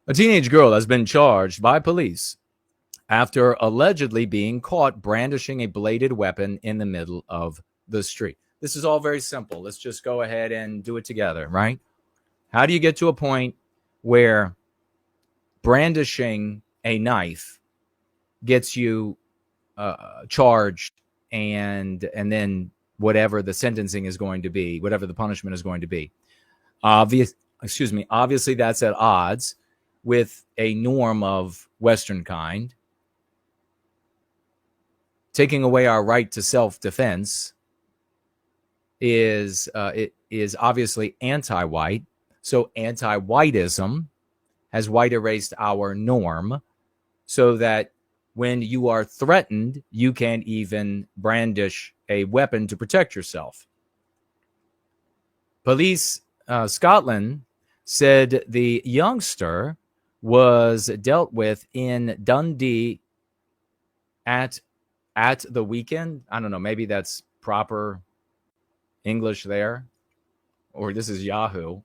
A teenage girl has been charged by police after allegedly being caught brandishing a bladed weapon in the middle of the street. This is all very simple. Let's just go ahead and do it together, right? How do you get to a point where brandishing a knife gets you charged and then whatever the sentencing is going to be, whatever the punishment is going to be? Obviously that's at odds with a norm of Western kind. Taking away our right to self-defense is obviously anti-white. So anti-whiteism has white erased our norm so that when you are threatened, you can't even brandish a weapon to protect yourself. Police Scotland said the youngster was dealt with in Dundee at the weekend. I don't know, maybe that's proper English there, or this is Yahoo.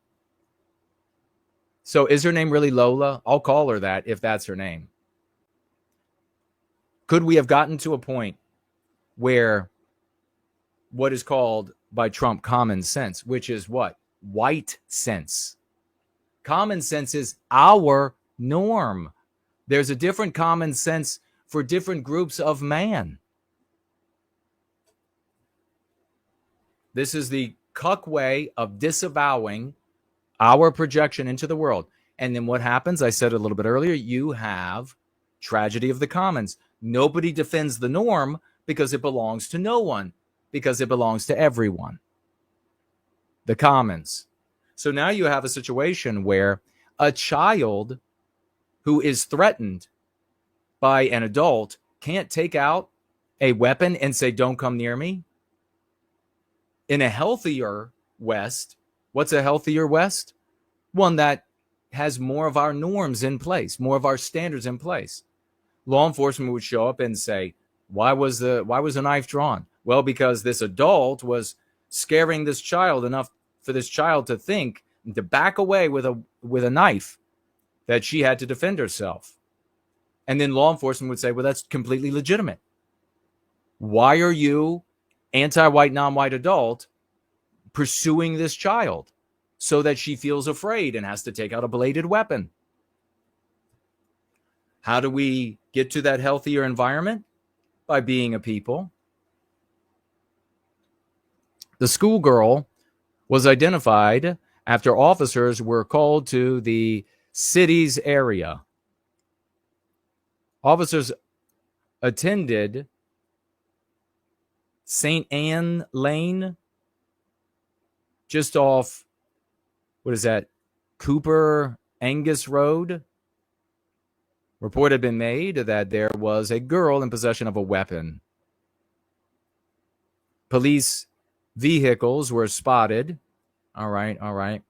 So is her name really Lola? I'll call her that if that's her name. Could we have gotten to a point where what is called by Trump common sense, which is what? White sense. Common sense is our norm. There's a different common sense for different groups of man. This is the cuck way of disavowing our projection into the world. And then what happens? I said a little bit earlier, you have tragedy of the commons. Nobody defends the norm because it belongs to no one, because it belongs to everyone. The commons. So now you have a situation where a child who is threatened by an adult can't take out a weapon and say, don't come near me. In a healthier West, what's a healthier West? One that has more of our norms in place, more of our standards in place. Law enforcement would show up and say, why was the knife drawn? Well, because this adult was scaring this child enough for this child to think and to back away with a knife that she had to defend herself. And then law enforcement would say, well, that's completely legitimate. Why are you, anti-white, non-white adult, pursuing this child so that she feels afraid and has to take out a bladed weapon? How do we get to that healthier environment? By being a people. The schoolgirl was identified after officers were called to the city's area. Officers attended St. Anne Lane, just off, what is that, Cooper Angus Road. Report had been made that there was a girl in possession of a weapon. Police vehicles were spotted. All right.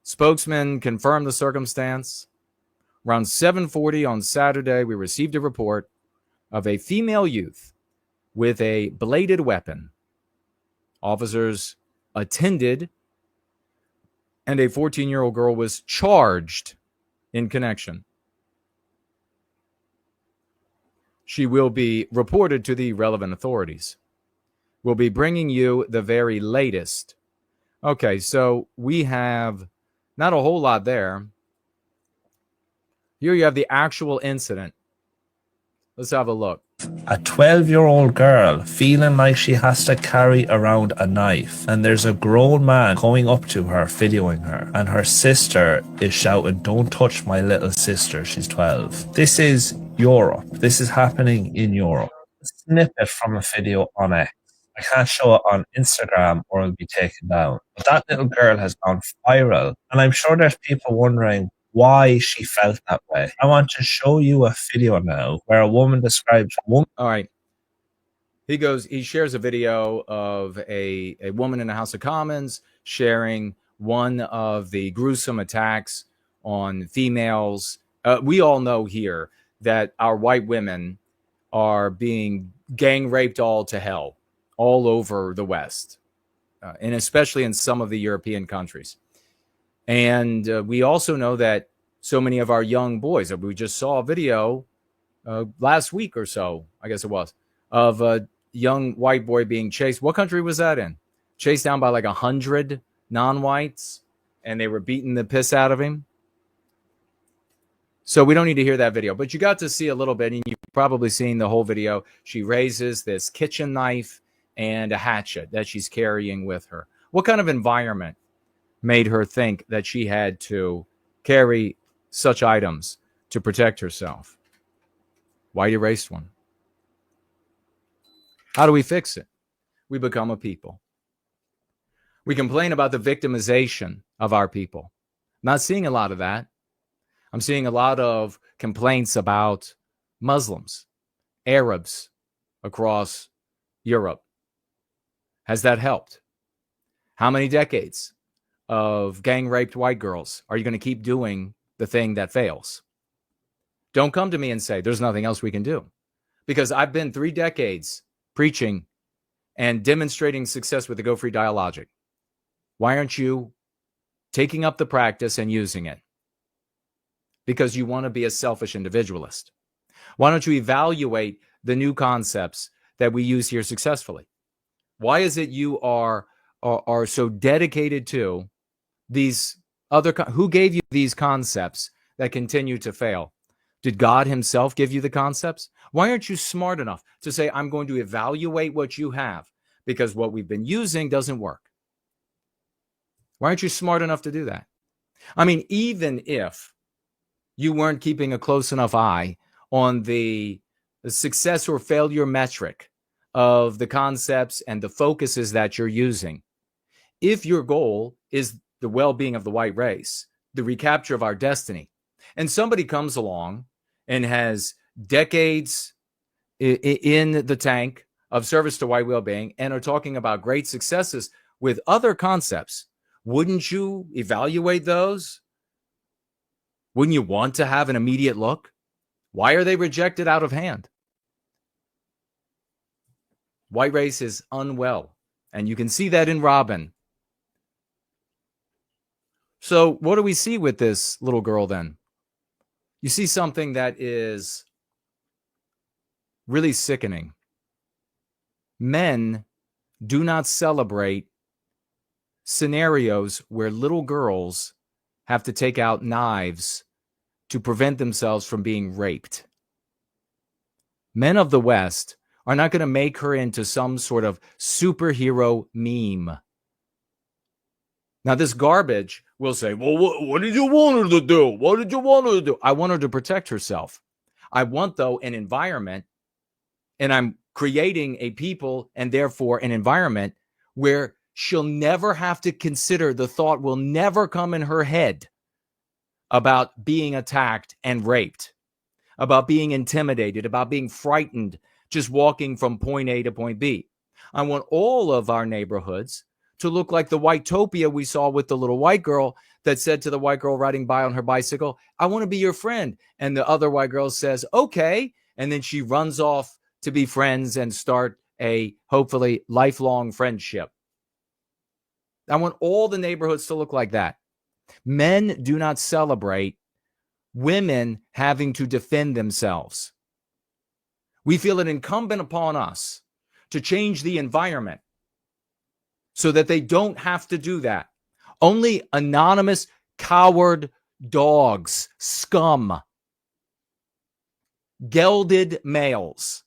Spokesman confirmed the circumstance. Around 7:40 on Saturday, we received a report of a female youth with a bladed weapon. Officers attended, and a 14-year-old girl was charged in connection. She will be reported to the relevant authorities. We'll be bringing you the very latest. Okay, so we have not a whole lot there. Here you have the actual incident. Let's have a look. A 12-year-old girl feeling like she has to carry around a knife, and there's a grown man going up to her, videoing her, and her sister is shouting, "Don't touch my little sister, she's 12. This is Europe. This is happening in Europe. A snippet from a video on X. I can't show it on Instagram or it'll be taken down. But that little girl has gone viral, and I'm sure there's people wondering why she felt that way. I want to show you a video now where a woman describes All right. He shares a video of a woman in the House of Commons sharing one of the gruesome attacks on females. We all know here that our white women are being gang raped all to hell all over the West, and especially in some of the European countries. And we also know that so many of our young boys. We just saw a video last week or so, I guess it was, of a young white boy being chased. What country was that in? Chased down by like 100 non-whites, and they were beating the piss out of him. So we don't need to hear that video, but you got to see a little bit, and you've probably seen the whole video. She raises this kitchen knife and a hatchet that she's carrying with her. What kind of environment made her think that she had to carry such items to protect herself? White erased one. How do we fix it? We become a people. We complain about the victimization of our people. I'm not seeing a lot of that. I'm seeing a lot of complaints about Muslims, Arabs across Europe. Has that helped? How many decades of gang raped white girls are you going to keep doing the thing that fails? Don't come to me and say there's nothing else we can do, because I've been 3 decades preaching and demonstrating success with the Go Free Dialogic. Why aren't you taking up the practice and using it? Because you want to be a selfish individualist. Why don't you evaluate the new concepts that we use here successfully? Why is it you are so dedicated to these other? Who gave you these concepts that continue to fail? Did God himself give you the concepts? Why aren't you smart enough to say, I'm going to evaluate what you have, because what we've been using doesn't work? Why aren't you smart enough to do that? I mean, even if you weren't keeping a close enough eye on the success or failure metric of the concepts and the focuses that you're using, if your goal is the well-being of the white race, the recapture of our destiny, and somebody comes along and has decades in the tank of service to white well-being and are talking about great successes with other concepts, wouldn't you evaluate those? Wouldn't you want to have an immediate look? Why are they rejected out of hand? White race is unwell, and you can see that in Robin. So what do we see with this little girl then? You see something that is really sickening. Men do not celebrate scenarios where little girls have to take out knives to prevent themselves from being raped. Men of the West are not going to make her into some sort of superhero meme. Now, this garbage will say, well, what did you want her to do? What did you want her to do? I want her to protect herself. I want, though, an environment, and I'm creating a people and therefore an environment where she'll never have to consider, the thought will never come in her head about being attacked and raped, about being intimidated, about being frightened just walking from point A to point B. I want all of our neighborhoods to look like the white-topia we saw with the little white girl that said to the white girl riding by on her bicycle, I want to be your friend. And the other white girl says, okay. And then she runs off to be friends and start a hopefully lifelong friendship. I want all the neighborhoods to look like that. Men do not celebrate women having to defend themselves. We feel it incumbent upon us to change the environment so that they don't have to do that. Only anonymous coward dogs, scum, gelded males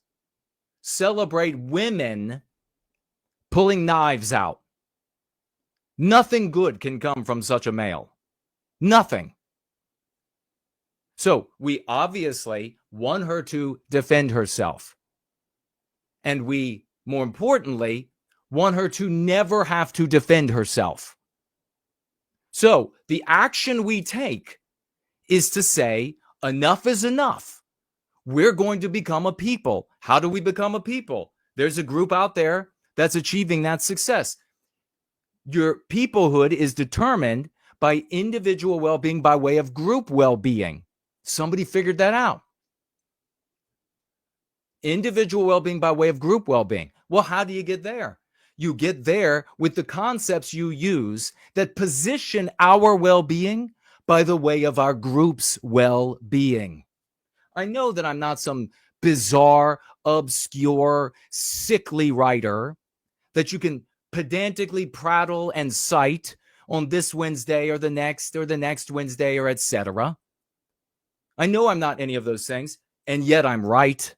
celebrate women pulling knives out. Nothing good can come from such a male. Nothing. So we obviously want her to defend herself. And we, more importantly, want her to never have to defend herself. So the action we take is to say, enough is enough. We're going to become a people. How do we become a people? There's a group out there that's achieving that success. Your peoplehood is determined by individual well-being by way of group well-being. Somebody figured that out. Individual well-being by way of group well-being. Well, how do you get there? You get there with the concepts you use that position our well-being by the way of our group's well-being. I know that I'm not some bizarre, obscure, sickly writer that you can pedantically prattle and cite on this Wednesday or the next Wednesday or etc. I know I'm not any of those things, and yet I'm right.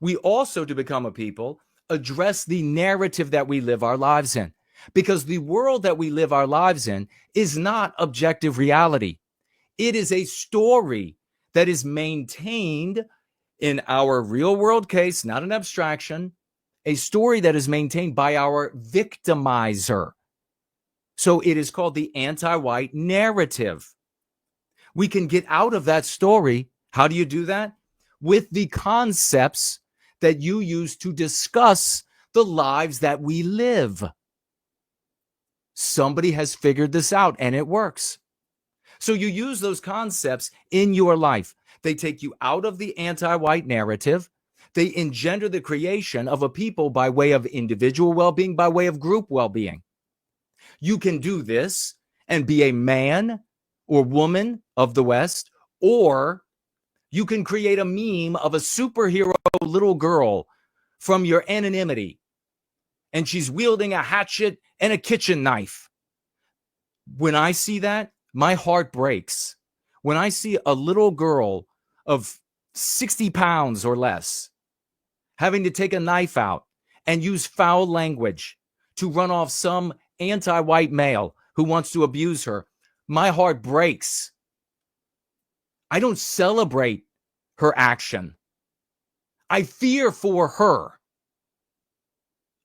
We also, to become a people, address the narrative that we live our lives in, because the world that we live our lives in is not objective reality. It is a story that is maintained in our real world case, not an abstraction, a story that is maintained by our victimizer. So it is called the anti-white narrative. We can get out of that story. How do you do that? With the concepts that you use to discuss the lives that we live. Somebody has figured this out and it works. So you use those concepts in your life. They take you out of the anti-white narrative. They engender the creation of a people by way of individual well-being, by way of group well-being. You can do this and be a man or woman of the West, or you can create a meme of a superhero little girl from your anonymity, and she's wielding a hatchet and a kitchen knife. When I see that, my heart breaks. When I see a little girl of 60 pounds or less having to take a knife out and use foul language to run off some anti-white male who wants to abuse her, my heart breaks. I don't celebrate her action. I fear for her.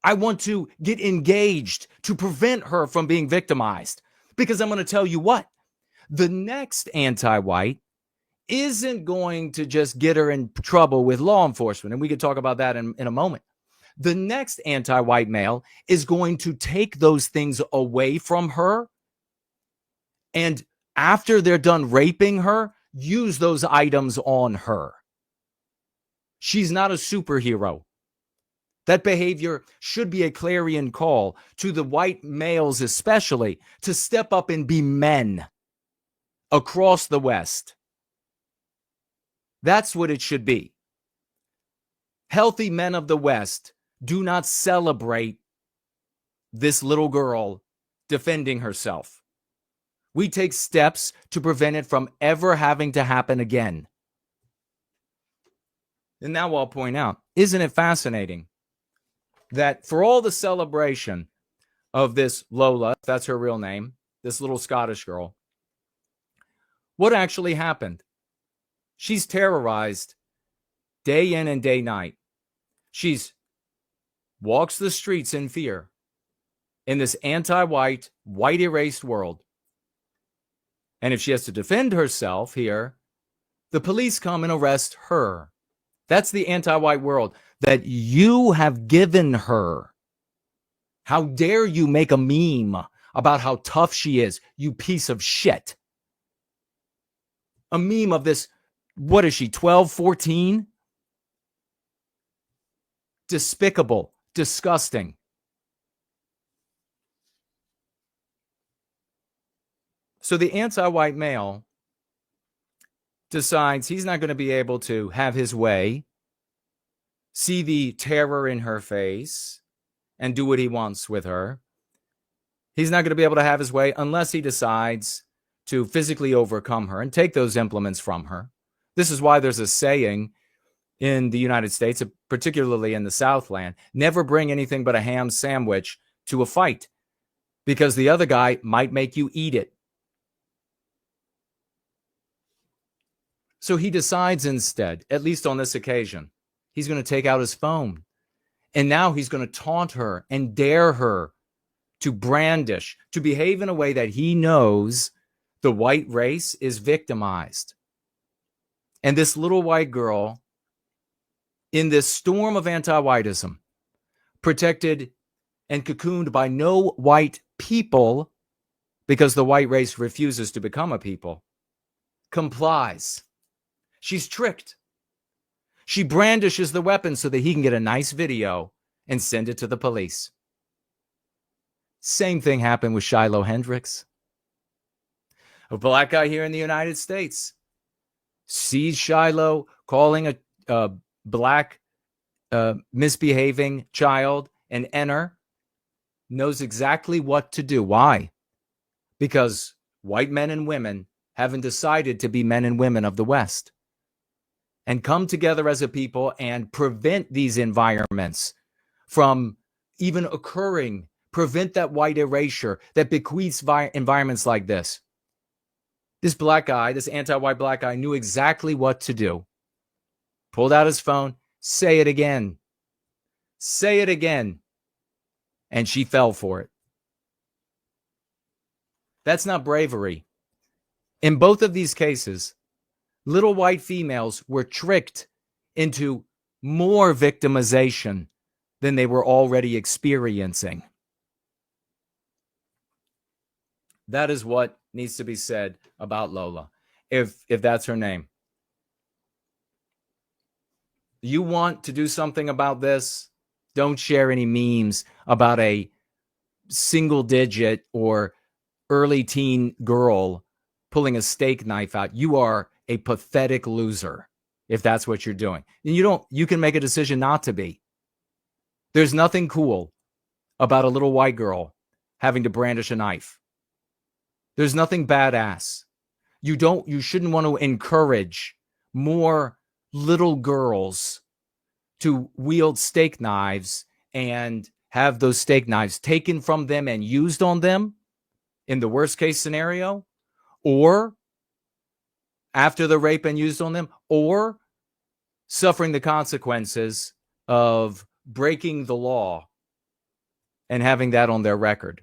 I want to get engaged to prevent her from being victimized, because I'm going to tell you what, the next anti-white isn't going to just get her in trouble with law enforcement, and we could talk about that in a moment. The next anti-white male is going to take those things away from her, and after they're done raping her, use those items on her. She's not a superhero. That behavior should be a clarion call to the white males especially to step up and be men across the West. That's what it should be. Healthy men of the West do not celebrate this little girl defending herself. We take steps to prevent it from ever having to happen again. And now I'll point out, isn't it fascinating that for all the celebration of this Lola, that's her real name, this little Scottish girl, what actually happened? She's terrorized day in and day night. She's walks the streets in fear in this anti-white, white erased world. And if she has to defend herself here, the police come and arrest her. That's the anti-white world that you have given her. How dare you make a meme about how tough she is, you piece of shit. A meme of this, what is she, 12, 14? Despicable, disgusting. So the anti-white male decides he's not going to be able to have his way, see the terror in her face, and do what he wants with her. He's not going to be able to have his way unless he decides to physically overcome her and take those implements from her. This is why there's a saying in the United States, particularly in the Southland, never bring anything but a ham sandwich to a fight, because the other guy might make you eat it. So he decides instead, at least on this occasion, he's going to take out his phone. And now he's going to taunt her and dare her to brandish, to behave in a way that he knows the white race is victimized. And this little white girl, in this storm of anti-whiteism, protected and cocooned by no white people, because the white race refuses to become a people, complies. She's tricked. She brandishes the weapon so that he can get a nice video and send it to the police. Same thing happened with Shiloh Hendricks. A black guy here in the United States sees Shiloh calling a black misbehaving child an N-er, knows exactly what to do. Why? Because white men and women haven't decided to be men and women of the West and come together as a people and prevent these environments from even occurring, prevent that white erasure that bequeaths environments like this. This black guy, this anti-white black guy, knew exactly what to do. Pulled out his phone, say it again. Say it again. And she fell for it. That's not bravery. In both of these cases, little white females were tricked into more victimization than they were already experiencing. That is what needs to be said about Lola, if that's her name. You want to do something about this? Don't share any memes about a single digit or early teen girl pulling a steak knife out. You are a pathetic loser if that's what you're doing. And you can make a decision not to be. There's nothing cool about a little white girl having to brandish a knife. There's nothing badass. You shouldn't want to encourage more little girls to wield steak knives and have those steak knives taken from them and used on them in the worst case scenario, or after the rape and used on them, or suffering the consequences of breaking the law and having that on their record.